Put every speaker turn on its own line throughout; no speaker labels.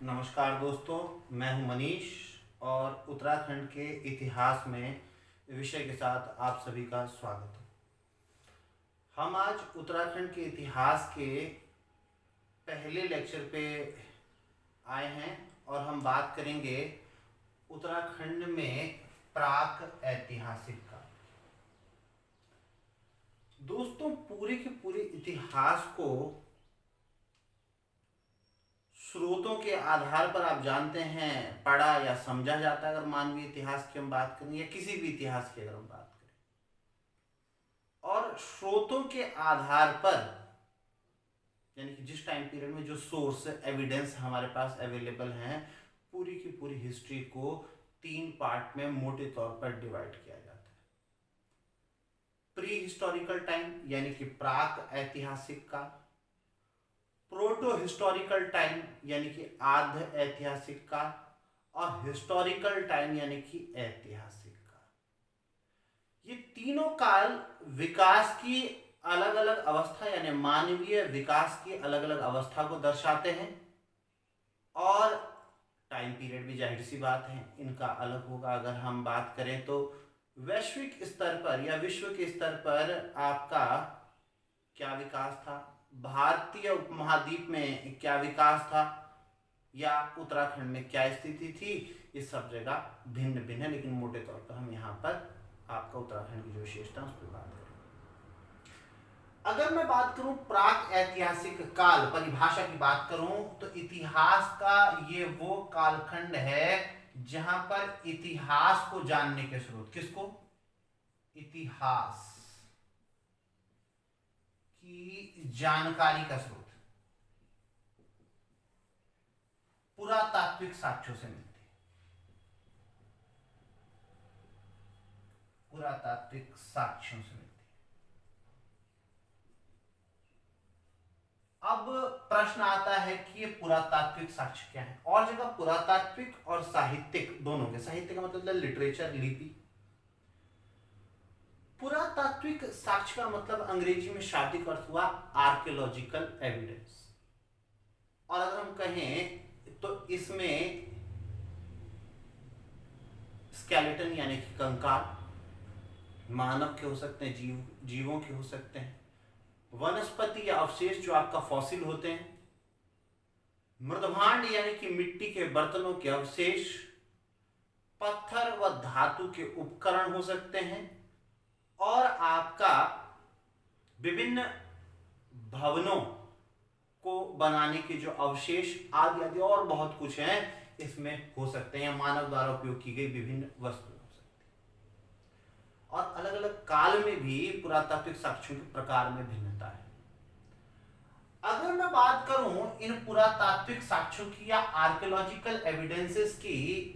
नमस्कार दोस्तों, मैं हूं मनीष और उत्तराखंड के इतिहास में विषय के साथ आप सभी का स्वागत है। हम आज उत्तराखंड के इतिहास के पहले लेक्चर पे आए हैं और हम बात करेंगे उत्तराखंड में प्राक ऐतिहासिक का। दोस्तों, पूरे के पूरे इतिहास को स्रोतों के आधार पर आप जानते हैं पढ़ा या समझा जाता है। अगर मानवीय इतिहास की हम बात करें या किसी भी इतिहास की अगर हम बात करें, और स्रोतों के आधार पर यानी कि जिस टाइम पीरियड में जो सोर्स एविडेंस हमारे पास अवेलेबल हैं, पूरी की पूरी हिस्ट्री को 3 पार्ट में मोटे तौर पर डिवाइड किया जाता है। प्री हिस्टोरिकल टाइम यानी कि प्राक ऐतिहासिक काल, प्रोटो हिस्टोरिकल टाइम यानी कि आध ऐतिहासिक काल, और हिस्टोरिकल टाइम यानी कि ऐतिहासिक काल। ये तीनों काल विकास की अलग अलग अवस्था यानी मानवीय विकास की अलग अलग अवस्था को दर्शाते हैं, और टाइम पीरियड भी जाहिर सी बात है इनका अलग होगा। अगर हम बात करें तो वैश्विक स्तर पर या विश्व के स्तर पर आपका क्या विकास था, भारतीय उपमहाद्वीप में क्या विकास था, या उत्तराखंड में क्या स्थिति थी, ये सब जगह भिन्न भिन्न है। लेकिन मोटे तौर पर हम यहाँ पर आपका उत्तराखंड की जो विशेषता उस पर बात करें। अगर मैं बात करूं प्राक ऐतिहासिक काल, परिभाषा की बात करूं तो इतिहास का ये वो कालखंड है जहां पर इतिहास को जानने के स्रोत, किसको, इतिहास की जानकारी का स्रोत पुरातात्विक साक्ष्यों से मिलती है। पुरातात्विक साक्ष्यों से मिलती है। अब प्रश्न आता है कि ये पुरातात्विक साक्ष्य क्या है। और जगह पुरातात्विक और साहित्यिक दोनों के, साहित्य का मतलब लिटरेचर, लिपि। पुरातात्विक साक्ष्य का मतलब अंग्रेजी में शाब्दिक अर्थ हुआ आर्कियोलॉजिकल एविडेंस। और अगर हम कहें तो इसमें स्केलेटन यानी कि कंकाल, मानव के हो सकते हैं, जीवों के हो सकते हैं, वनस्पति या अवशेष जो आपका फॉसिल होते हैं, मृदभांड यानी कि मिट्टी के बर्तनों के अवशेष, पत्थर व धातु के उपकरण हो सकते हैं, और आपका विभिन्न भवनों को बनाने के जो अवशेष आदि आदि और बहुत कुछ है इसमें हो सकते हैं। मानव द्वारा उपयोग की गई विभिन्न वस्तु हो सकती है। और अलग अलग काल में भी पुरातात्विक साक्ष्यों के प्रकार में भिन्नता है। अगर मैं बात करूं इन पुरातात्विक साक्ष्यों की या आर्कियोलॉजिकल एविडेंसेस की,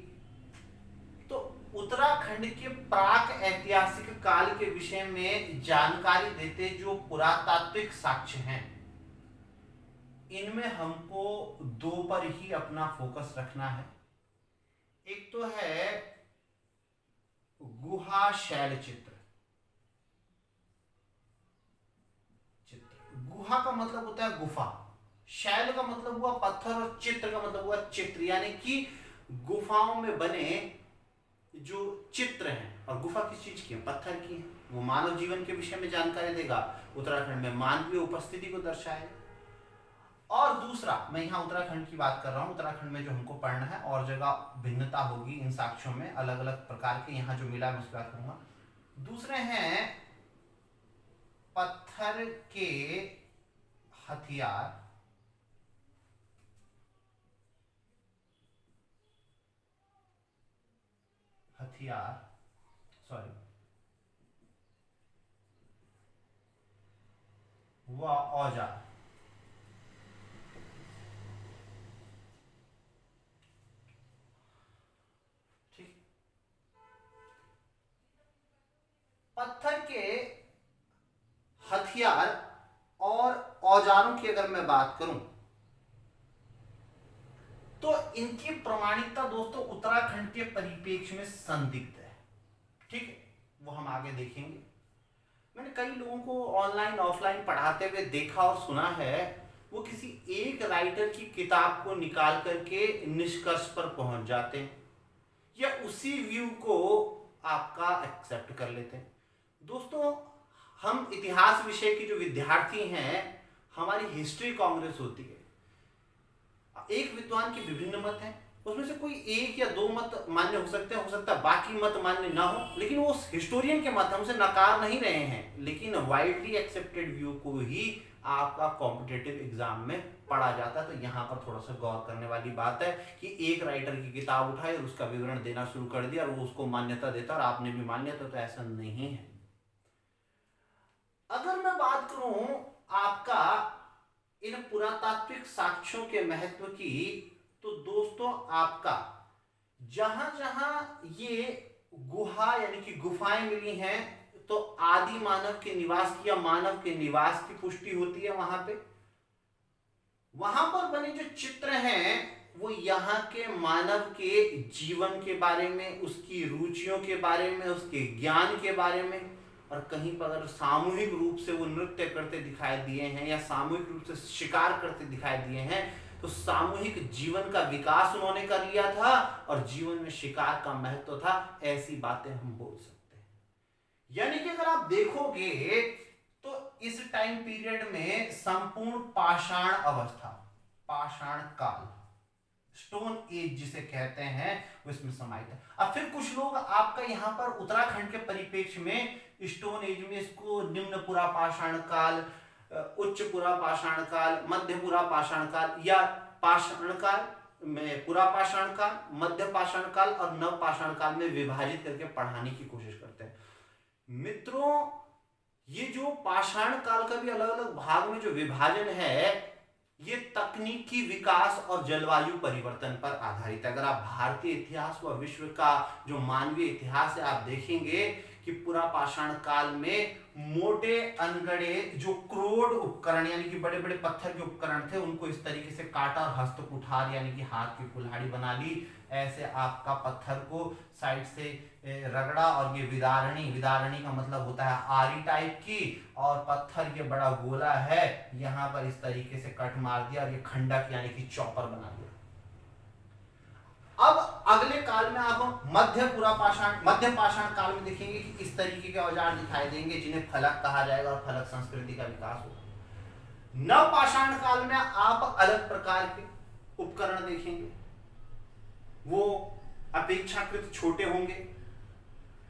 तो उत्तराखंड के प्राक ऐतिहासिक काल के विषय में जानकारी देते जो पुरातात्विक साक्ष्य हैं, इनमें हमको 2 पर ही अपना फोकस रखना है। एक तो है गुहा शैल चित्र। गुहा का मतलब होता है गुफा, शैल का मतलब हुआ पत्थर, और चित्र का मतलब हुआ चित्र, यानी कि गुफाओं में बने जो चित्र हैं। और गुफा किस चीज की है, पत्थर की है। वो मानव जीवन के विषय में जानकारी देगा, उत्तराखंड में मानवीय उपस्थिति को दर्शाएगा। और दूसरा, मैं यहाँ उत्तराखंड की बात कर रहा हूँ, उत्तराखंड में जो हमको पढ़ना है, और जगह भिन्नता होगी इन साक्ष्यों में, अलग अलग प्रकार के, यहाँ जो मिला मैं उस बात करूंगा। दूसरे हैं पत्थर के हथियार, सॉरी, व औजार। ठीक, पत्थर के हथियार और औजारों की अगर मैं बात करूं तो इनकी प्रमाणिकता दोस्तों उत्तराखंड के परिप्रेक्ष्य में संदिग्ध है। ठीक है, वो हम आगे देखेंगे। मैंने कई लोगों को ऑनलाइन ऑफलाइन पढ़ाते हुए देखा और सुना है वो किसी एक राइटर की किताब को निकाल करके निष्कर्ष पर पहुंच जाते हैं या उसी व्यू को आपका एक्सेप्ट कर लेते हैं। दोस्तों, हम इतिहास विषय के जो विद्यार्थी हैं, हमारी हिस्ट्री कांग्रेस होती है, एक विद्वान के विभिन्न मत हैं, उसमें से कोई एक या दो मत मान्य हो सकते हैं, हो सकता है बाकी मत मान्य ना हो, लेकिन वो हिस्टोरियन के मत हम उसे नकार नहीं रहे हैं, लेकिन वाइडली एक्सेप्टेड व्यू को ही आपका कॉम्पिटिटिव एग्जाम में पढ़ा जाता है। तो यहाँ पर थोड़ा सा गौर करने वाली बात है कि एक राइटर की किताब उठाई और उसका विवरण देना शुरू कर दिया और वो उसको मान्यता देता और आपने भी मान्यता, तो ऐसा नहीं है। अगर मैं बात करूं आपका इन पुरातात्विक साक्ष्यों के महत्व की, तो दोस्तों आपका जहां जहां ये गुहा यानी कि गुफाएं मिली हैं, तो आदि मानव के निवास की या मानव के निवास की पुष्टि होती है वहां पे। वहां पर बने जो चित्र हैं वो यहाँ के मानव के जीवन के बारे में, उसकी रुचियों के बारे में, उसके ज्ञान के बारे में, और कहीं पर अगर सामूहिक रूप से वो नृत्य करते दिखाई दिए हैं या सामूहिक रूप से शिकार करते दिखाई दिए हैं, तो सामूहिक जीवन का विकास उन्होंने कर लिया था और जीवन में शिकार का महत्व था, ऐसी बातें हम बोल सकते हैं। यानी कि अगर आप देखोगे तो इस टाइम पीरियड में संपूर्ण पाषाण अवस्था, पाषाण काल, स्टोन एज जिसे कहते हैं, वो इसमें समाहित है। अब फिर कुछ लोग आपका यहाँ पर उत्तराखंड के परिप्रेक्ष्य में स्टोन एज में इसको निम्न पुरा पाषाण काल, उच्च पुरा पाषाण काल, मध्य पुरा पाषाण काल या पाषाण काल में पुरा पाषाण काल, मध्य पाषाण काल और नव पाषाण काल में विभाजित करके पढ़ाने की कोशिश करते हैं। मित्रों, ये जो पाषाण काल का भी अलग अलग भाग में जो विभाजन है, ये तकनीकी विकास और जलवायु परिवर्तन पर आधारित है। अगर आप भारतीय इतिहास व विश्व का जो मानवीय इतिहास है आप देखेंगे कि पुरा पाषाण काल में मोटे अनगढ़े जो क्रोड उपकरण यानी कि बड़े बड़े पत्थर के उपकरण थे, उनको इस तरीके से काटा और हस्त कुठार यानी कि हाथ की कुल्हाड़ी बना ली, ऐसे आपका पत्थर को साइड से रगड़ा और ये विदारणी, विदारणी का मतलब होता है आरी टाइप की, और पत्थर ये बड़ा गोला है, यहाँ पर इस तरीके से कट मार दिया और ये खंडक यानी कि चॉपर बना दिया। अब अगले काल में आप मध्य पाषाण काल में देखेंगे कि इस तरीके के औजार दिखाई देंगे जिन्हें फलक कहा जाएगा और फलक संस्कृति का विकास होगा। नव पाषाण काल में आप अलग प्रकार के उपकरण देखेंगे, वो अपेक्षाकृत छोटे होंगे,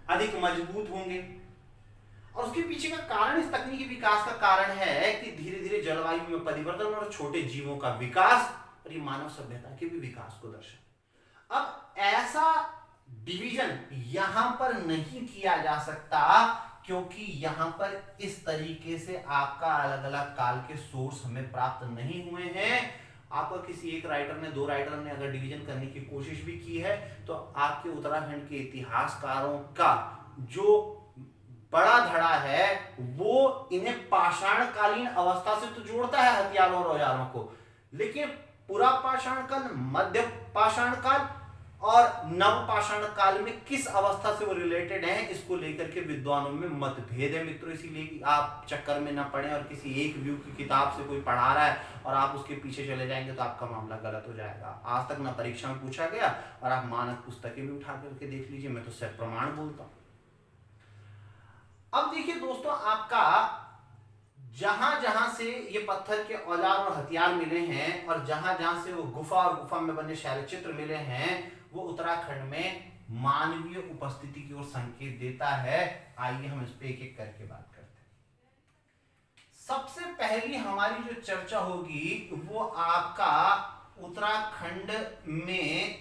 अधिक मजबूत होंगे, और उसके पीछे का कारण, इस तकनीकी विकास का कारण है कि धीरे धीरे जलवायु में परिवर्तन और छोटे जीवों का विकास और ये मानव सभ्यता के भी विकास को दर्शाता। अब ऐसा डिवीजन यहां पर नहीं किया जा सकता क्योंकि यहां पर इस तरीके से आपका अलग अलग काल के सोर्स हमें प्राप्त नहीं हुए हैं। आपका किसी एक राइटर ने, दो राइटर ने अगर डिवीजन करने की कोशिश भी की है, तो आपके उत्तराखंड के इतिहासकारों का जो बड़ा धड़ा है वो इन्हें पाषाणकालीन अवस्था से तो जोड़ता है, हथियारों और औजारों को, लेकिन पुरा पाषाण काल, मध्य पाषाण काल और नव पाषाण काल में किस अवस्था से वो रिलेटेड है, इसको लेकर के विद्वानों में मतभेद है मित्रों। इसीलिए आप चक्कर में ना पड़े और किसी एक व्यू की किताब से कोई पढ़ा रहा है और आप उसके पीछे चले जाएंगे तो आपका मामला गलत हो जाएगा। आज तक ना परीक्षा में पूछा गया और आप मानक पुस्तकें भी उठा करके देख लीजिए, मैं तो सिर्फ प्रमाण बोलता हूं। अब देखिए दोस्तों, आपका जहां जहां से ये पत्थर के औजार और हथियार मिले हैं और जहां जहां से वो गुफा और गुफा में बने शैलचित्र मिले हैं, वो उत्तराखंड में मानवीय उपस्थिति की ओर संकेत देता है। आइए हम इस पे एक एक करके बात करते हैं। सबसे पहली हमारी जो चर्चा होगी वो आपका उत्तराखंड में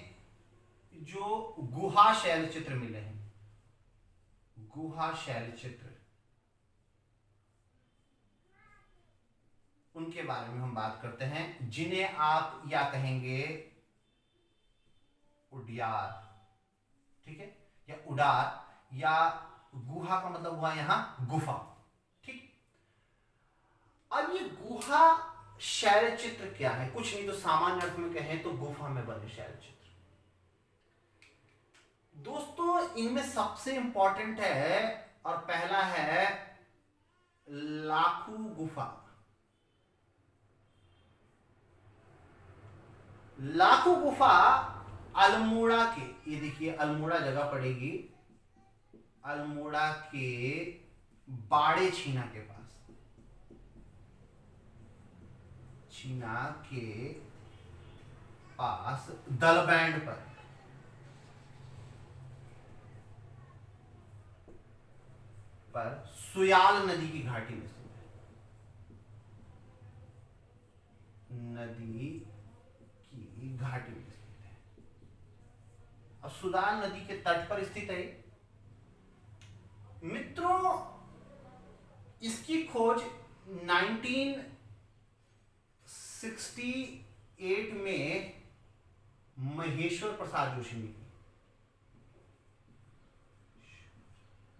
जो गुहा शैलचित्र मिले हैं, गुहा शैलचित्र, उनके बारे में हम बात करते हैं, जिन्हें आप या कहेंगे उडियार, ठीक है, या उडार, या गुहा का मतलब हुआ यहां गुफा, ठीक। अब ये गुहा शैलचित्र क्या है? कुछ नहीं तो सामान्य अर्थ में कहें तो गुफा में बने शैलचित्र। दोस्तों, इनमें सबसे इंपॉर्टेंट है और पहला है लाखू गुफा। लाखों गुफा अल्मोड़ा के, ये देखिए अल्मोड़ा जगह पड़ेगी, अल्मोड़ा के बाड़े छीना के पास, छीना के पास दलबैंड पर सुयाल नदी की घाटी में स्थित है, नदी की घाटी में स्थित है। अब सुयाल नदी के तट पर स्थित है मित्रों। इसकी खोज 1968 में महेश्वर प्रसाद जोशी ने की।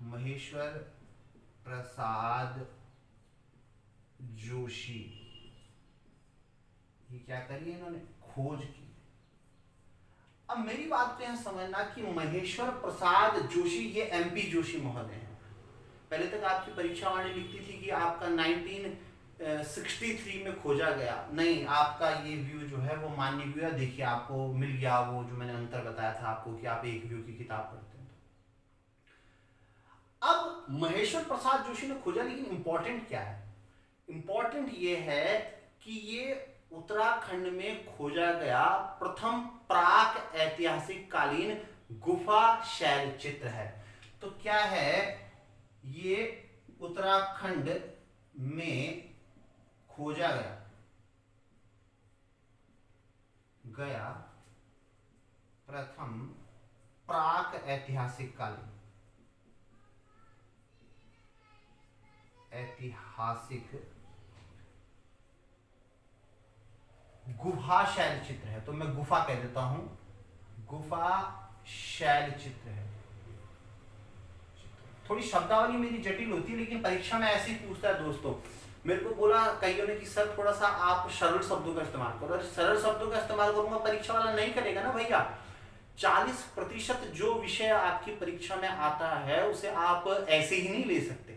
महेश्वर प्रसाद जोशी, ये क्या करी इन्होंने, खोज की। अब मेरी बात तो यहां समझना कि महेश्वर प्रसाद जोशी ये एमपी जोशी महोदय हैं। पहले तक आपकी परीक्षा वाणी लिखती थी कि आपका 1963 में खोजा गया, नहीं, आपका ये व्यू जो है वो मान्य व्यू है। देखिए आपको मिल गया वो जो मैंने अंतर बताया था आपको कि आप एक व्यू की किताब पढ़ते हैं। अब महेश्वर प्रसाद जोशी ने खोजा, लेकिन इंपॉर्टेंट क्या है, इंपॉर्टेंट ये है कि ये उत्तराखंड में खोजा गया प्रथम प्राक ऐतिहासिक कालीन गुफा शैल चित्र है। तो क्या है, ये उत्तराखंड में खोजा गया प्रथम प्राक ऐतिहासिक कालीन, ऐतिहासिक गुफा शैल चित्र है। तो मैं गुफा कह देता हूं, गुफा शैल चित्र है। थोड़ी शब्दावली मेरी जटिल होती है, लेकिन परीक्षा में ऐसे ही पूछता है दोस्तों। मेरे को बोला कईयों ने कि सर थोड़ा सा आप सरल शब्दों का इस्तेमाल करो। अरे सरल शब्दों का इस्तेमाल करूंगा, परीक्षा वाला नहीं करेगा ना भैया। 40% जो विषय आपकी परीक्षा में आता है उसे आप ऐसे ही नहीं ले सकते।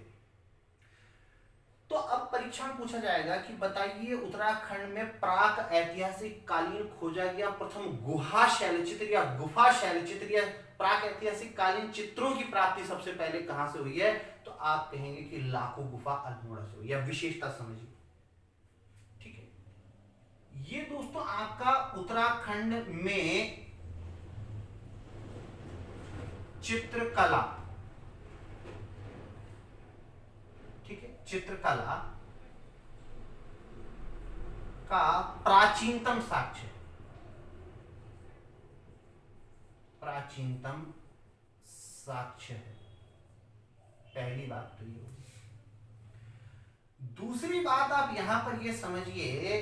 तो अब परीक्षा में पूछा जाएगा कि बताइए उत्तराखंड में प्राक ऐतिहासिक कालीन खोजा गया प्रथम गुहा शैलचित्र या गुफा शैलचित्र या प्राक ऐतिहासिक कालीन चित्रों की प्राप्ति सबसे पहले कहां से हुई है। तो आप कहेंगे कि लाखों गुफा अल्मोड़ा से हुई। या विशेषता समझिए, ठीक है। ये दोस्तों आपका उत्तराखंड में चित्रकला, ठीक है, चित्रकला का प्राचीनतम साक्ष्य, प्राचीनतम साक्ष्य है। पहली बात तो ये होगी। दूसरी बात आप यहां पर ये समझिए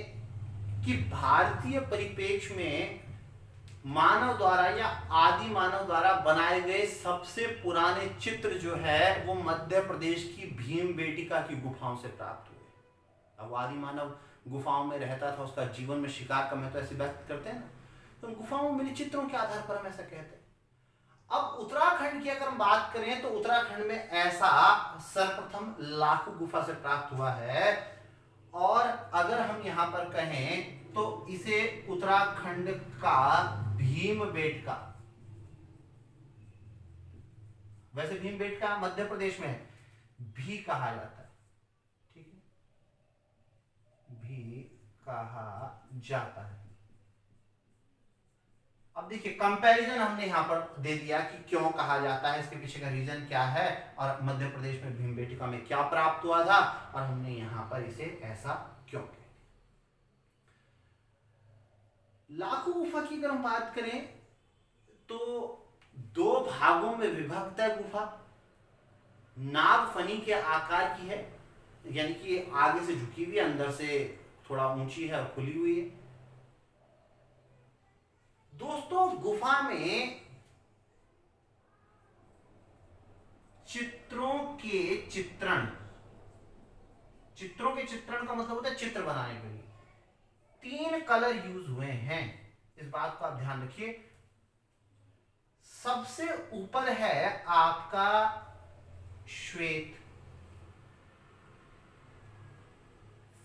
कि भारतीय परिप्रेक्ष्य में मानव द्वारा या आदि मानव द्वारा बनाए गए सबसे पुराने चित्र जो है वो मध्य प्रदेश की भीमबेटका की गुफाओं से प्राप्त हुए। अब आदि मानव गुफाओं में रहता था, उसका जीवन में शिकार का महत्व ऐसे व्यक्त करते हैं ना, तो उन गुफाओं में मिले चित्रों के आधार पर हम ऐसा कहते हैं। अब उत्तराखंड की अगर हम बात करें तो उत्तराखंड में ऐसा सर्वप्रथम लाखों गुफा से प्राप्त हुआ है। और अगर हम यहां पर कहें तो इसे उत्तराखंड का भीमबेटका, वैसे भीमबेटका मध्य प्रदेश में भी कहा जाता है, ठीक है, भी कहा जाता है। अब देखिए कंपैरिजन हमने यहां पर दे दिया कि क्यों कहा जाता है, इसके पीछे का रीजन क्या है और मध्य प्रदेश में भीमबेटका में क्या प्राप्त हुआ था और हमने यहां पर इसे ऐसा क्यों किया। लाखों गुफा की अगर हम बात करें तो दो भागों में विभक्त है गुफा। नागफनी के आकार की है, यानी कि आगे से झुकी हुई है, अंदर से थोड़ा ऊंची है और खुली हुई है। दोस्तों गुफा में चित्रों के चित्रण, चित्रों के चित्रण का मतलब होता है चित्र बनाने के लिए 3 कलर यूज हुए हैं। इस बात को आप ध्यान रखिए। सबसे ऊपर है आपका श्वेत,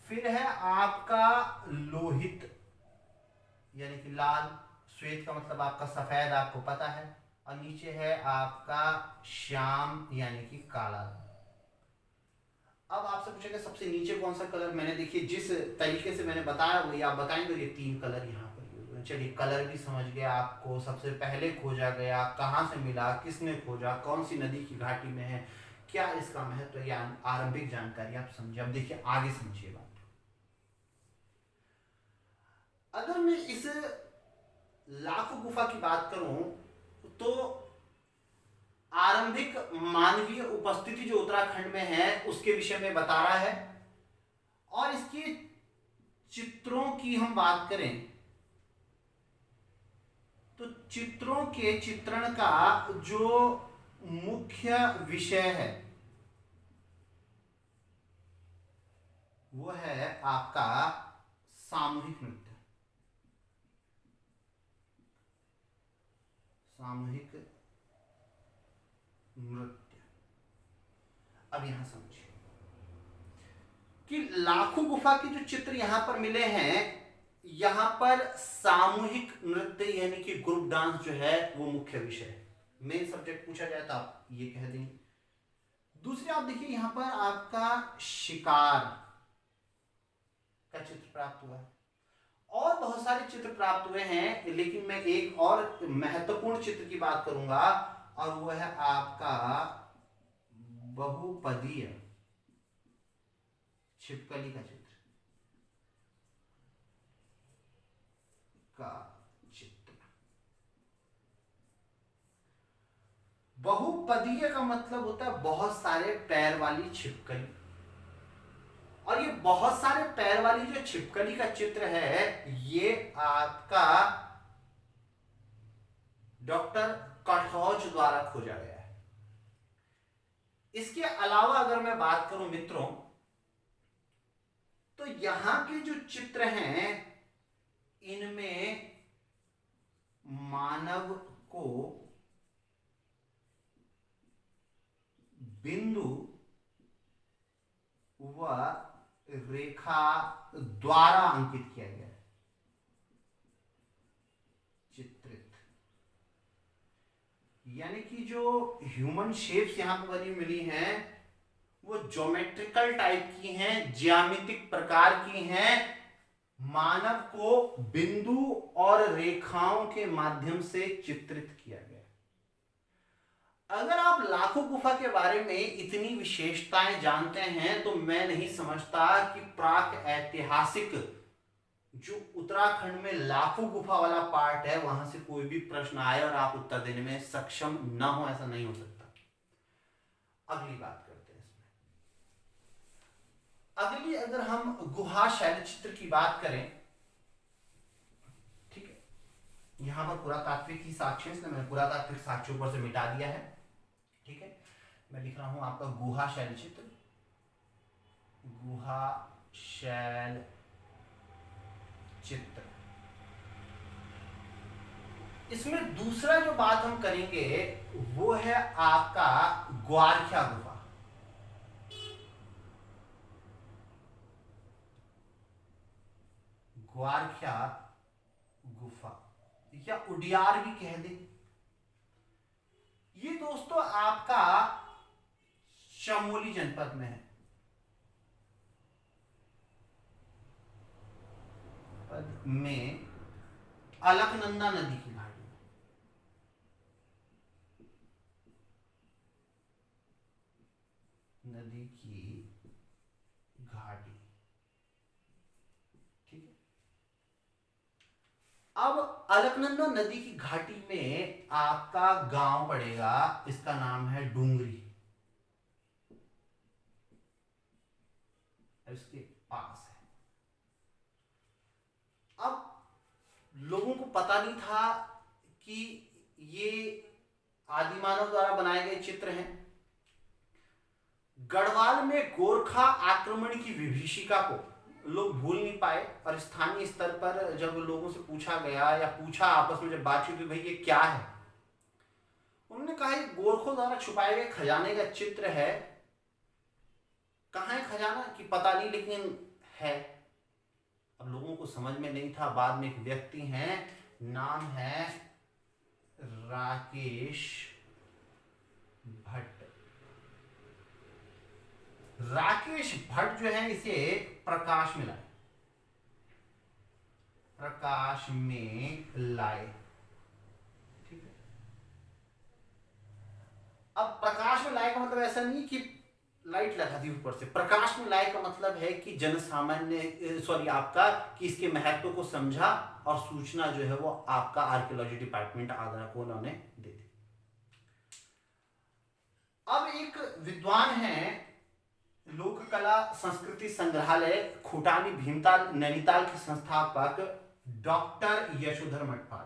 फिर है आपका लोहित यानी कि लाल, श्वेत का मतलब आपका सफेद, आपको पता है, और नीचे है आपका श्याम यानी कि काला। अब आपसे पूछेगा सबसे नीचे कौन सा कलर, मैंने देखिए जिस तरीके से मैंने बताया वही आप बताएंगे, ये 3 कलर यहाँ पर यूज हुए। चलिए कलर भी समझ गया आपको, सबसे पहले खोजा गया, कहाँ से मिला, किसने खोजा, कौन सी नदी की घाटी में है, क्या इसका महत्व, या आरंभिक जानकारी आप समझिए। अब देखिए आगे समझिए बात। अगर मैं इस लाख गुफा की बात करूं तो आरंभिक मानवीय उपस्थिति जो उत्तराखंड में है उसके विषय में बता रहा है। और इसके चित्रों की हम बात करें तो चित्रों के चित्रण का जो मुख्य विषय है वो है आपका सामूहिक नृत्य। सामूहिक नृत्य। अब यहां समझिए कि लाखों गुफा के जो चित्र यहां पर मिले हैं, यहां पर सामूहिक नृत्य यानी कि ग्रुप डांस जो है वो मुख्य विषय है। मेन सब्जेक्ट पूछा जाए तो आप ये कह देंगे। दूसरे आप देखिए यहां पर आपका शिकार का चित्र प्राप्त हुआ है, और बहुत सारे चित्र प्राप्त हुए हैं, लेकिन मैं एक और महत्वपूर्ण चित्र की बात करूंगा और वो है आपका बहुपदीय छिपकली का चित्र बहुपदीय का मतलब होता है बहुत सारे पैर वाली छिपकली, और ये बहुत सारे पैर वाली जो छिपकली का चित्र है ये आपका डॉक्टर कठौच द्वारा खोजा गया है। इसके अलावा अगर मैं बात करूं मित्रों तो यहां के जो चित्र हैं इनमें मानव को बिंदु व रेखा द्वारा अंकित किया गया है, चित्रित। यानी कि जो ह्यूमन शेप्स यहां पर बनी मिली हैं वो ज्योमेट्रिकल टाइप की हैं, ज्यामितिक प्रकार की हैं, मानव को बिंदु और रेखाओं के माध्यम से चित्रित किया गया। अगर आप लाखों गुफा के बारे में इतनी विशेषताएं जानते हैं तो मैं नहीं समझता कि प्राक ऐतिहासिक जो उत्तराखंड में लाखों गुफा वाला पार्ट है वहां से कोई भी प्रश्न आए और आप उत्तर देने में सक्षम ना हो, ऐसा नहीं हो सकता। अगली बात करते हैं इसमें। अगली अगर हम गुहा शैल चित्र की बात करें, ठीक है, यहां पर पुरातात्विक की साक्ष्य, इसलिए मैंने पुरातात्विक साक्ष्य ऊपर से मिटा दिया है, ठीक है। मैं लिख रहा हूं आपका गुहा शैल चित्र, गुहा शैल चित्र। इसमें दूसरा जो बात हम करेंगे वो है आपका ग्वारख्या गुफा। ग्वारख्या गुफा या उडियार भी कह दे। ये दोस्तों आपका चमोली जनपद में है, में अलकनंदा नदी की घाटी में। नदी की घाटी, ठीक है। अब अलकनंदा नदी की घाटी में आपका गांव पड़ेगा, इसका नाम है डूंगरी, इसके पास है। अब लोगों को पता नहीं था कि ये आदिमानव द्वारा बनाए गए चित्र हैं। गढ़वाल में गोरखा आक्रमण की विभीषिका को लोग भूल नहीं पाए, और स्थानीय स्तर पर जब लोगों से पूछा गया या पूछा आपस में जब बातचीत हुई भाई ये क्या है, उन्होंने कहा ये गोरखों द्वारा छुपाए गए खजाने का चित्र है। कहाँ है खजाना की पता नहीं, लेकिन है। अब लोगों को समझ में नहीं था, बाद में एक व्यक्ति हैं, नाम है राकेश भट्ट। राकेश भट्ट जो है इसे प्रकाश में लाए, प्रकाश में लाए, ठीक है। अब प्रकाश में लाए का मतलब ऐसा नहीं कि लाइट लगा दी ऊपर से, प्रकाश में लाए का मतलब है कि जनसामान्य सॉरी आपका कि इसके महत्व को समझा और सूचना जो है वो आपका आर्कियोलॉजी डिपार्टमेंट आगरा को उन्होंने दे दी। अब एक विद्वान है, लोक कला संस्कृति संग्रहालय खुटानी भीमताल नैनीताल के संस्थापक डॉक्टर यशोधर मठपाल।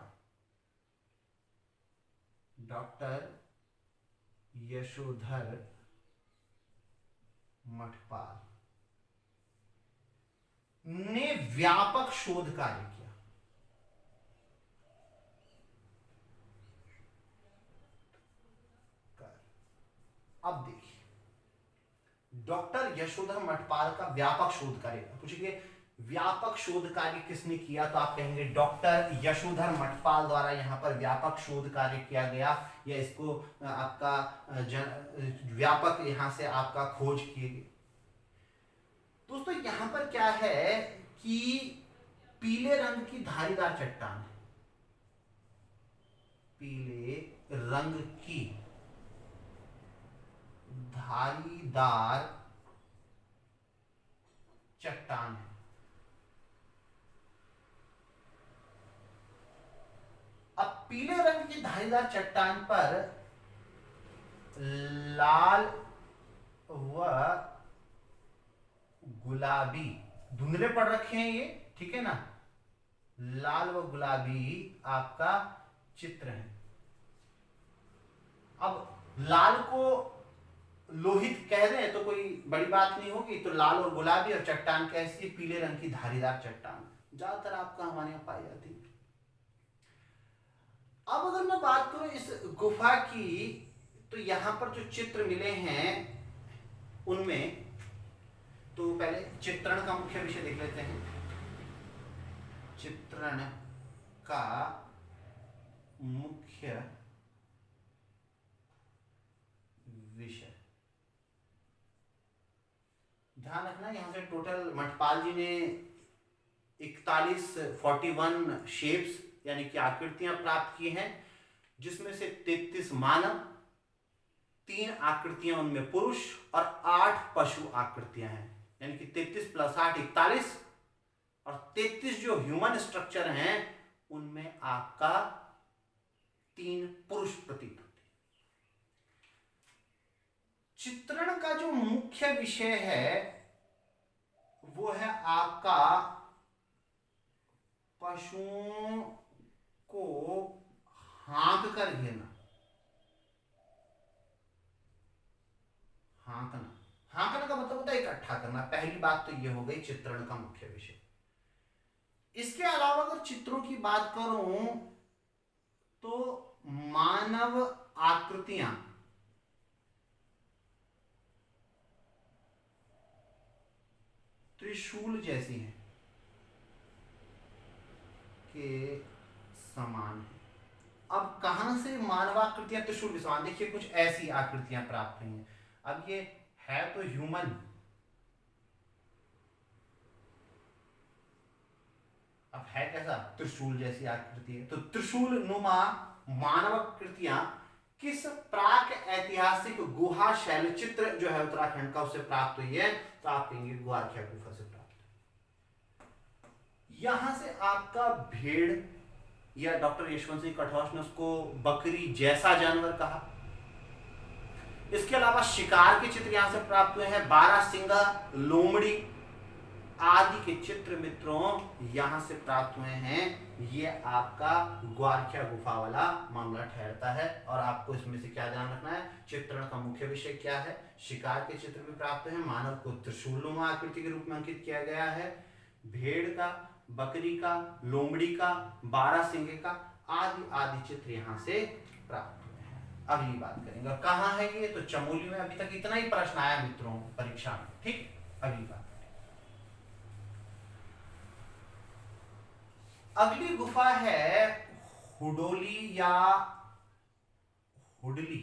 डॉक्टर यशोधर मठपाल ने व्यापक शोध कार्य किया। अब देखिए, डॉक्टर यशोधर मठपाल का व्यापक शोध कार्य, पूछिए व्यापक शोध कार्य किसने किया, तो आप कहेंगे डॉक्टर यशोधर मठपाल द्वारा यहां पर व्यापक शोध कार्य किया गया, या इसको आपका व्यापक यहां से आपका खोज किए गए। दोस्तों यहां पर क्या है कि पीले रंग की धारीदार चट्टान है, पीले रंग की धारीदार चट्टान है। अब पीले रंग की धारीदार चट्टान पर लाल व गुलाबी धुंधले पड़ रखे हैं ये, ठीक है ना, लाल व गुलाबी आपका चित्र है। अब लाल को लोहित कह रहे हैं तो कोई बड़ी बात नहीं होगी, तो लाल और गुलाबी और चट्टान कैसी, पीले रंग की धारीदार चट्टान ज्यादातर आपका हमारे यहाँ पाई जाती है। अब अगर मैं बात करूं इस गुफा की, तो यहां पर जो चित्र मिले हैं उनमें, तो पहले चित्रण का मुख्य विषय देख लेते हैं। चित्रण का मुख्य विषय, ध्यान रखना यहां से टोटल मठपाल जी ने 41 शेप्स यानी कि आकृतियां प्राप्त की हैं, जिसमें से 33 मानव, 3 आकृतियां उनमें पुरुष और 8 पशु आकृतियां हैं, यानी कि 33 + 8 41, और 33 जो ह्यूमन स्ट्रक्चर हैं उनमें आपका 3 पुरुष प्रतीत होते हैं। चित्रण का जो मुख्य विषय है वो है आपका पशुओं को हाँक कर घेरना, हाँकना, हाँकना का मतलब होता है इकट्ठा करना। पहली बात तो ये हो गई चित्रण का मुख्य विषय। इसके अलावा अगर चित्रों की बात करूं तो मानव आकृतियां त्रिशूल जैसी हैं के समान है। अब कहां से मानवाकृतियां त्रिशूल के समान, देखिए कुछ ऐसी आकृतियां प्राप्त हुई हैं। अब ये है तो ह्यूमन, अब है कैसा, त्रिशूल जैसी आकृति है। तो त्रिशूल नुमा मानवाकृतियां किस प्राक ऐतिहासिक गुहा शैल चित्र जो है उत्तराखंड का उससे प्राप्त हुई है, तो आप कहेंगे ग्वारखिया गुफा से प्राप्त हुई। यहां से आपका भेड़, या डॉक्टर यशवंत सिंह कठौच ने उसको बकरी जैसा जानवर कहा। इसके अलावा शिकार के चित्र यहां से प्राप्त हुए हैं, 12 सिंगा, लोमड़ी आदि के चित्र मित्रों यहां से प्राप्त हुए हैं। ये आपका ग्वारखिया गुफा वाला मामला ठहरता है। और आपको इसमें से क्या ध्यान रखना है, चित्रण का मुख्य विषय क्या है, शिकार के चित्र भी प्राप्त हैं, मानव को त्रिशूलनुमा आकृति के रूप में अंकित किया गया है, भेड़ का, बकरी का, लोमड़ी का, 12 सिंगे का आदि आदि चित्र यहां से प्राप्त हुए हैं। अगली बात करेंगे कहां है ये, तो चमोली में। अभी तक इतना ही प्रश्न आया मित्रों परीक्षा में, ठीक। अगली बात, अगली गुफा है हुडोली या हुडली।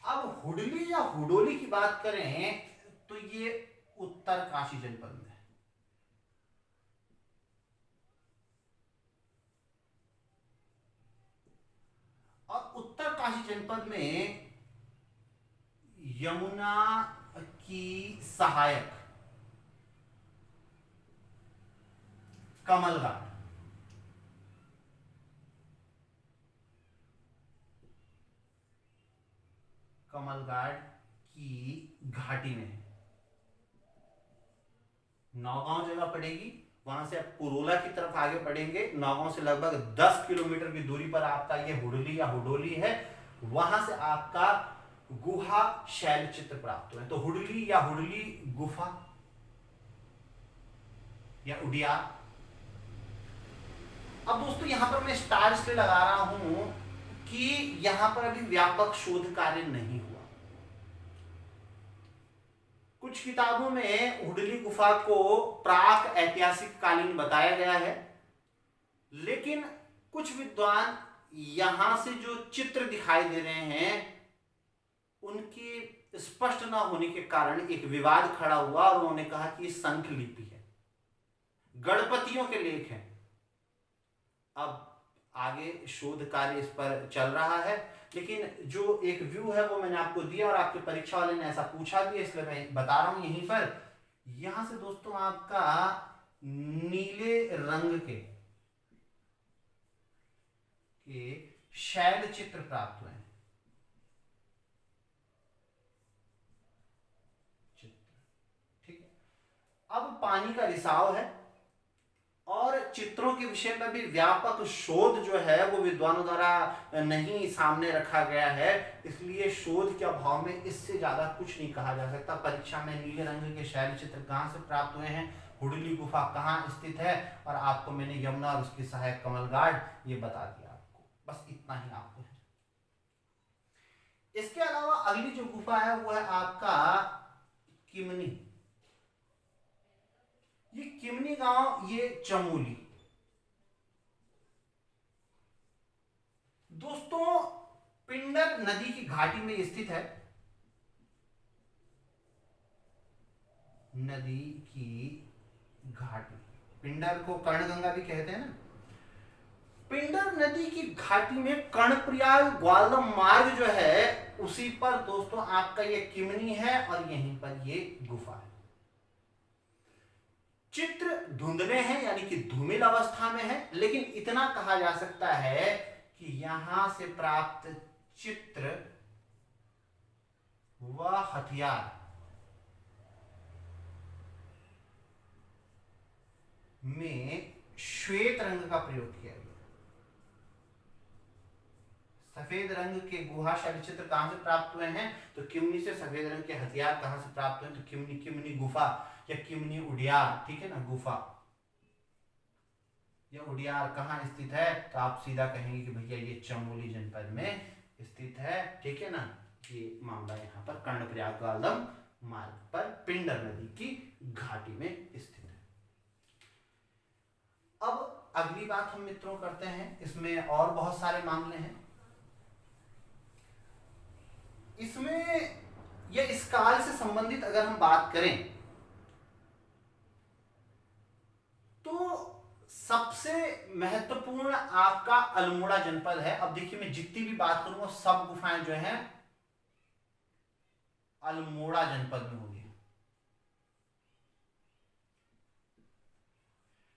अब हुडली या हुडोली की बात करें तो ये उत्तर काशी जनपद में है। और उत्तर काशी जनपद में यमुना की सहायक कमल घाट, कमल घाट की घाटी में है। नौगांव जगह पड़ेगी, वहां से आप पुरोला की तरफ आगे बढ़ेंगे, नौगांव से लगभग 10 किलोमीटर की दूरी पर आपका ये हुडली या हुडोली है। वहां से आपका गुहा शैल चित्र प्राप्त हुए। तो हुडली या हुडली गुफा या उडियार। अब दोस्तों यहां पर मैं स्टार इसलिए लगा रहा हूं कि यहां पर अभी व्यापक शोध कार्य नहीं हुआ। कुछ किताबों में हुडली गुफा को प्राक ऐतिहासिक कालीन बताया गया है, लेकिन कुछ विद्वान यहां से जो चित्र दिखाई दे रहे हैं उनके स्पष्ट न होने के कारण एक विवाद खड़ा हुआ और उन्होंने कहा कि ये संख लिपि है, गणपतियों के लेख हैं। अब आगे शोध कार्य इस पर चल रहा है, लेकिन जो एक व्यू है वो मैंने आपको दिया और आपके परीक्षा वाले ने ऐसा पूछा भी, इसलिए मैं बता रहा हूं यहीं पर। यहां से दोस्तों आपका नीले रंग के शैल चित्र प्राप्त हुए हैं। चित्र ठीक है। अब पानी का रिसाव है और चित्रों के विषय में भी व्यापक शोध जो है वो विद्वानों द्वारा नहीं सामने रखा गया है, इसलिए शोध के अभाव में इससे ज्यादा कुछ नहीं कहा जा सकता। परीक्षा में नीले रंग के शैल चित्र कहां से प्राप्त हुए हैं, हुडली गुफा कहां स्थित है, और आपको मैंने यमुना और उसकी सहायक कमल घाट ये बता दिया आपको, बस इतना ही आपको है। इसके अलावा अगली जो गुफा है वो है आपका किमनी। ये किमनी गांव ये चमोली। दोस्तों पिंडर नदी की घाटी में स्थित है। नदी की घाटी, पिंडर को कर्णगंगा भी कहते हैं ना। पिंडर नदी की घाटी में कर्णप्रयाग ग्वालम मार्ग जो है उसी पर दोस्तों आपका ये किमनी है और यहीं पर ये गुफा है। चित्र धुंधले हैं यानी कि धूमिल अवस्था में है, लेकिन इतना कहा जा सकता है कि यहां से प्राप्त चित्र व हथियार में श्वेत रंग का प्रयोग किया गया। सफेद रंग के गुहा शैल चित्र कहां से प्राप्त हुए हैं, तो किमनी से। सफेद रंग के हथियार कहां से प्राप्त हुए, तो किमनी, किमनी गुफा या किमनी उडियार, ठीक है ना, गुफा या उडियार कहां स्थित है, तो आप सीधा कहेंगे कि भैया ये चमोली जनपद में स्थित है, ठीक है ना। ये मामला यहाँ पर कर्णप्रयाग ग्वालम मार्ग पर पिंडर नदी की घाटी में स्थित है। अब अगली बात हम मित्रों करते हैं, इसमें और बहुत सारे मामले हैं। इसमें या इस काल से संबंधित अगर हम बात करें तो सबसे महत्वपूर्ण आपका अल्मोड़ा जनपद है। अब देखिए मैं जितनी भी बात करूंगा सब गुफाएं जो हैं अल्मोड़ा जनपद में होगी,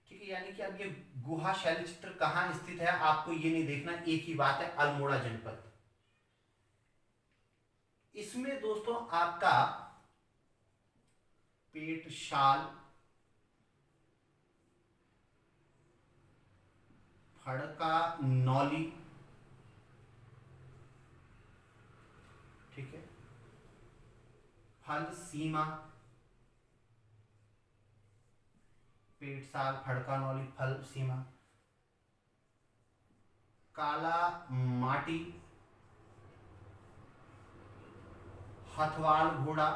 ठीक है। यानी कि अब ये गुहा शैल चित्र कहां स्थित है आपको ये नहीं देखना, एक ही बात है, अल्मोड़ा जनपद। इसमें दोस्तों आपका पेटशाल, फड़का नौली, ठीक है, फल सीमा, पेटसाल, फड़का नौली, फल सीमा, काला माटी, हथवाल घोड़ा,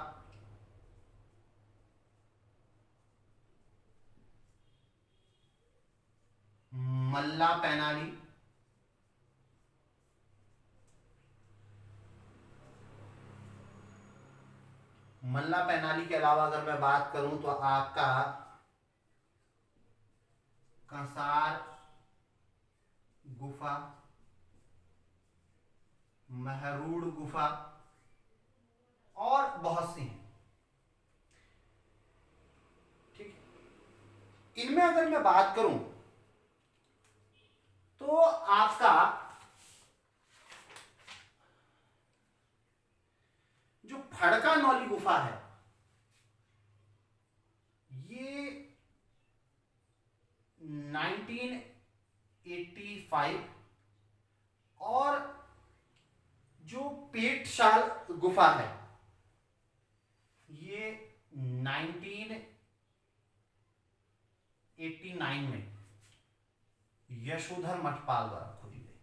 मल्ला पैनाली, मल्ला पैनाली के अलावा अगर मैं बात करूं तो आपका कंसार गुफा, महरूड़ गुफा और बहुत सी हैं। ठीक है, इनमें अगर मैं बात करूं तो आपका जो फड़का नौली गुफा है ये 1985, और जो पेटशाल गुफा है ये 1989 में यशोधर मठपाल द्वारा खोदी गई।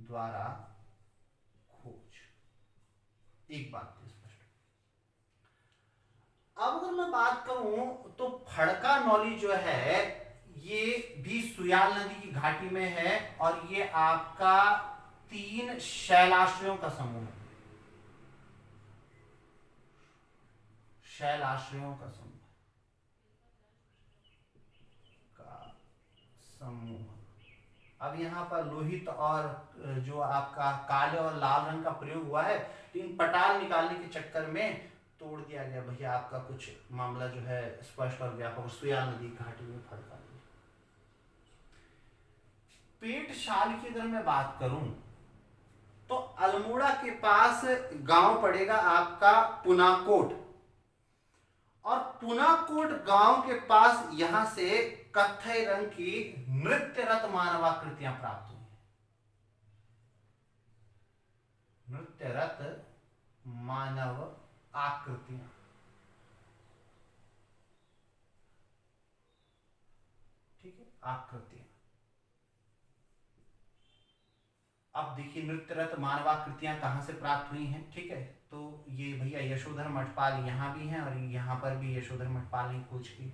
द्वारा खोज, एक बात स्पष्ट। अब अगर मैं बात करूं तो फड़का नौली जो है ये भी सुयाल नदी की घाटी में है, और ये आपका 3 शैलाश्रयों का समूह है, शैलाश्रयों का समूह। अब यहाँ पर लोहित और जो आपका काले और लाल रंग का प्रयोग हुआ है, तो इन पटाल निकालने के चक्कर में तोड़ दिया गया भैया आपका कुछ मामला जो है स्पष्ट और व्यापक। सुयाल नदी घाटी में फड़का। पेटशाल की अगर मैं बात करूं तो अल्मोड़ा के पास गांव पड़ेगा आपका पुनाकोट, और पुनाकोट गांव के पास यहां से कत्थई रंग की नृत्यरत मानवाकृतियां प्राप्त हुई। नृत्यरत मानव आकृतियां, ठीक है, आकृतियां। अब देखिए नृत्यरत मानवाकृतियां कहां से प्राप्त हुई हैं, ठीक है, तो ये भैया यशोधर मठपाल यहां भी हैं और यहां पर भी यशोधर मठपाल ने खोज की।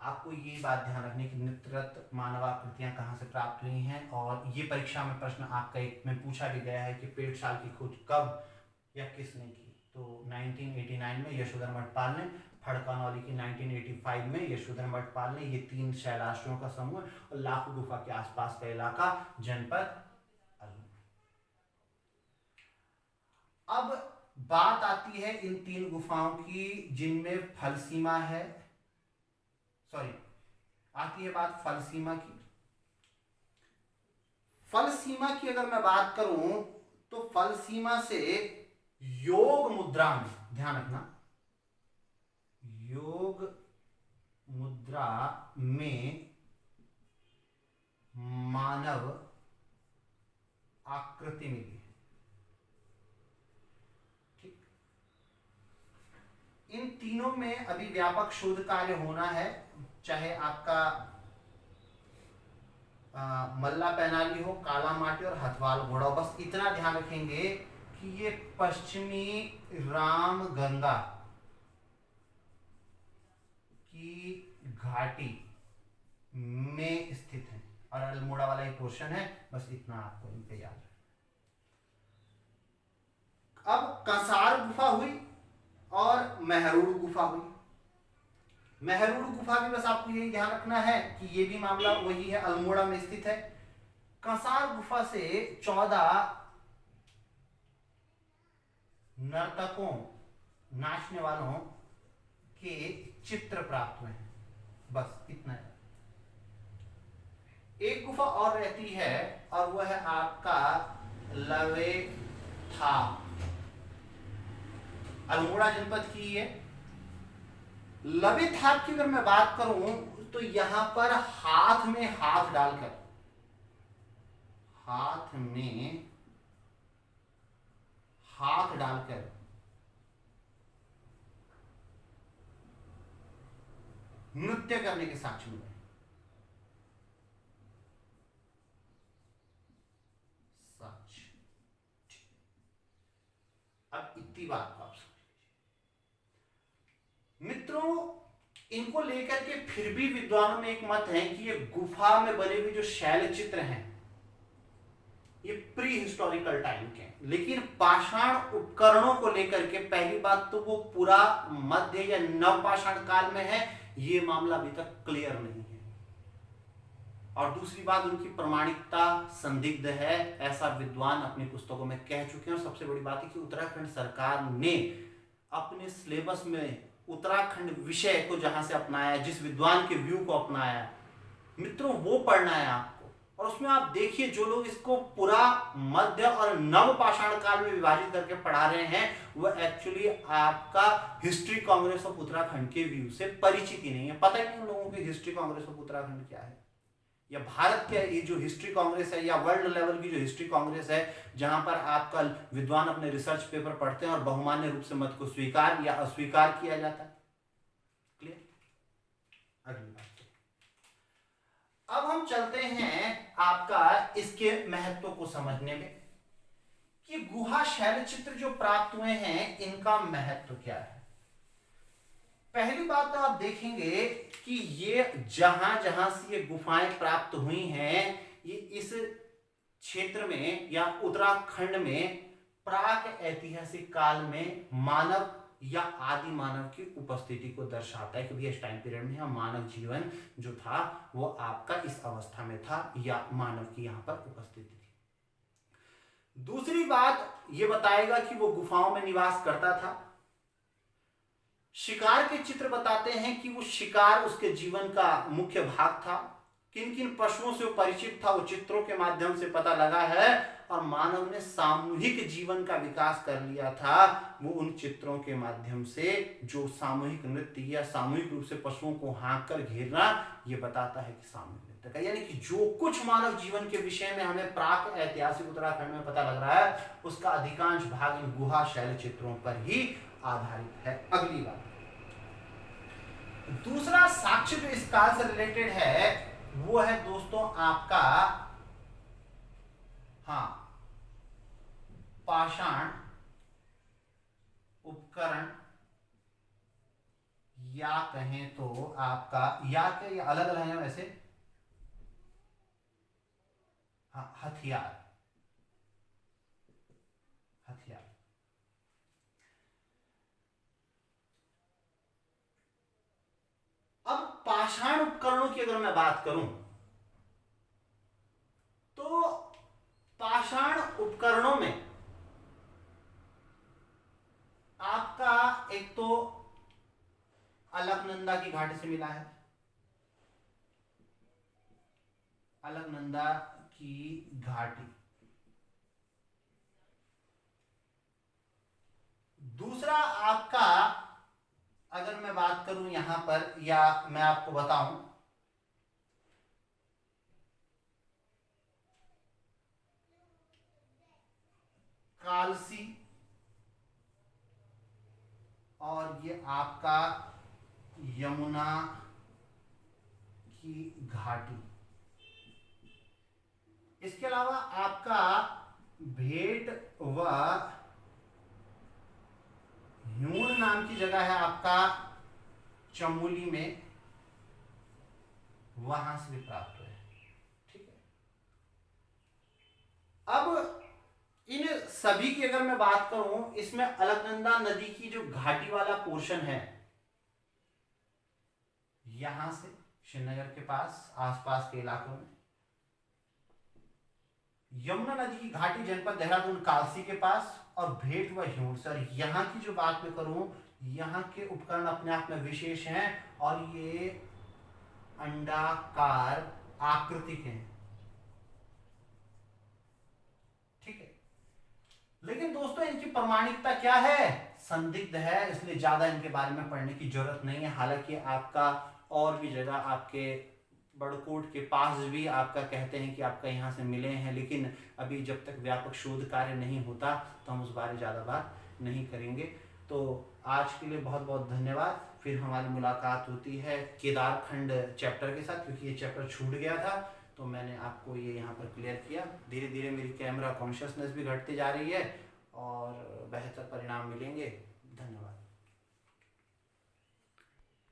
आपको ये बात ध्यान रखनी कि नृत्यरत मानवाकृतियां कहां से प्राप्त हुई हैं, और ये परीक्षा में प्रश्न आपका एक में पूछा भी गया है कि पेटशाल की खोज कब या किसने की। तो 1989 में यशोधर मठपाल ने, फड़का नौली की 1985 में यशोधर मठपाल ने, ये 3 शैलाश्रयों का समूह और लाखू गुफा के आसपास का इलाका, जनपद अल्मोड़ा। अब बात आती है इन 3 गुफाओं की जिनमें फल सीमा है, सॉरी आती है बात फल सीमा की। फल सीमा की अगर मैं बात करूं तो फल सीमा से योग मुद्रा में, ध्यान रखना, योग मुद्रा में मानव आकृति मिली है। ठीक, इन तीनों में अभी व्यापक शोध कार्य होना है, चाहे आपका मल्ला पैनाली हो, काला माटी और हथवाल घोड़ा। बस इतना ध्यान रखेंगे कि ये पश्चिमी राम गंगा की घाटी में स्थित है, और अल्मोड़ा वाला एक पोर्शन है। बस इतना आपको इन पे याद रखना। अब कंसार गुफा हुई और महरूड़ गुफा हुई। महरूड़ गुफा भी बस आपको यही ध्यान रखना है कि ये भी मामला वही है, अल्मोड़ा में स्थित है। कंसार गुफा से 14 नर्तकों, नाचने वालों के चित्र प्राप्त हुए हैं। बस इतना है। एक गुफा और रहती है और वह है आपका लवे था, अल्मोड़ा जनपद की है। लवे था की अगर मैं बात करूं तो यहां पर हाथ में हाथ डालकर, हाथ में हाथ डालकर नृत्य करने के साक्ष्य मिले। सच। अब इतनी बात को आप समझ लीजिए। मित्रों, इनको लेकर के फिर भी विद्वानों में एक मत है कि ये गुफा में बने हुए जो शैल चित्र हैं ये प्री हिस्टोरिकल टाइम के हैं, लेकिन पाषाण उपकरणों को लेकर के पहली बात तो वो पूरा मध्य या नव पाषाण काल में है, ये मामला अभी तक क्लियर नहीं है। और दूसरी बात, उनकी प्रामाणिकता संदिग्ध है, ऐसा विद्वान अपनी पुस्तकों में कह चुके हैं। और सबसे बड़ी बात है कि उत्तराखंड सरकार ने अपने सिलेबस में उत्तराखंड विषय को जहां से अपनाया, जिस विद्वान के व्यू को अपनाया, मित्रों वो पढ़ना है आपको। और उसमें आप देखिए, जो लोग इसको पूरा मध्य और नव पाषाण काल में विभाजित करके पढ़ा रहे हैं वो एक्चुअली आपका हिस्ट्री कांग्रेस ऑफ उत्तराखंड के व्यू से परिचित ही नहीं है। पता ही नहीं उन लोगों की हिस्ट्री कांग्रेस ऑफ उत्तराखंड क्या है, या भारत के ये जो हिस्ट्री कांग्रेस है, या वर्ल्ड लेवल की जो हिस्ट्री कांग्रेस है, जहां पर आपका विद्वान अपने रिसर्च पेपर पढ़ते हैं और बहुमान्य रूप से मत को स्वीकार या अस्वीकार किया जाता है। क्लियर? अगली बात, अब हम चलते हैं आपका इसके महत्व को समझने में कि गुहा शैल चित्र जो प्राप्त हुए हैं इनका महत्व क्या है। पहली बात तो आप देखेंगे कि ये जहां जहां से ये गुफाएं प्राप्त हुई हैं, ये इस क्षेत्र में या उत्तराखंड में प्राक ऐतिहासिक काल में मानव या आदि मानव की उपस्थिति को दर्शाता है, क्योंकि इस टाइम पीरियड में मानव जीवन जो था वो आपका इस अवस्था में था, या मानव की यहां पर उपस्थिति थी। दूसरी बात ये बताएगा कि वो गुफाओं में निवास करता था। शिकार के चित्र बताते हैं कि वो शिकार उसके जीवन का मुख्य भाग था। किन किन पशुओं से वो परिचित था वो चित्रों के माध्यम से पता लगा है। और मानव ने सामूहिक जीवन का विकास कर लिया था वो उन चित्रों के माध्यम से, जो सामूहिक नृत्य या सामूहिक रूप से पशुओं को हाँक कर घेरना, ये बताता है कि सामूहिक नृत्य का, यानी कि जो कुछ मानव जीवन के विषय में हमें प्राक ऐतिहासिक उत्तराखंड में पता लग रहा है उसका अधिकांश भाग इन गुहा शैल चित्रों पर ही आधारित है। अगली बात, दूसरा साक्ष्य जो इस काल से रिलेटेड है वो है दोस्तों आपका पाषाण उपकरण, या कहें तो आपका, या के अलग अलग है वैसे, हथियार। अब पाषाण उपकरणों की अगर मैं बात करूं तो पाषाण उपकरणों में आपका एक तो अलकनंदा की घाटी से मिला है, अलकनंदा की घाटी। दूसरा आपका अगर मैं बात करूं यहां पर, या मैं आपको बताऊं, कालसी, और ये आपका यमुना की घाटी। इसके अलावा आपका भेट व ह्यूण नाम की जगह है आपका चमोली में, वहां से भी प्राप्त हुए। ठीक है, अब इन सभी की अगर मैं बात करूं, इसमें अलकनंदा नदी की जो घाटी वाला पोर्शन है, यहां से श्रीनगर के पास आसपास के इलाकों में, यमुना नदी की घाटी जनपद देहरादून कालसी के पास, और भेट व ह्यूण। सर यहां की जो बात मैं करूं, यहां के उपकरण अपने आप में विशेष हैं और ये अंडाकार आकृतिक हैं। ठीक है, लेकिन दोस्तों इनकी प्रामाणिकता क्या है, संदिग्ध है, इसलिए ज्यादा इनके बारे में पढ़ने की जरूरत नहीं है। हालांकि आपका और भी जगह आपके बड़कोट के पास भी आपका कहते हैं कि आपका यहाँ से मिले हैं, लेकिन अभी जब तक व्यापक शोध कार्य नहीं होता तो हम उस बारे ज़्यादा बात नहीं करेंगे। तो आज के लिए बहुत बहुत धन्यवाद। फिर हमारी मुलाकात होती है केदारखंड चैप्टर के साथ, क्योंकि ये चैप्टर छूट गया था तो मैंने आपको ये यहाँ पर क्लियर किया। धीरे धीरे मेरी कैमरा कॉन्शियसनेस भी घटती जा रही है और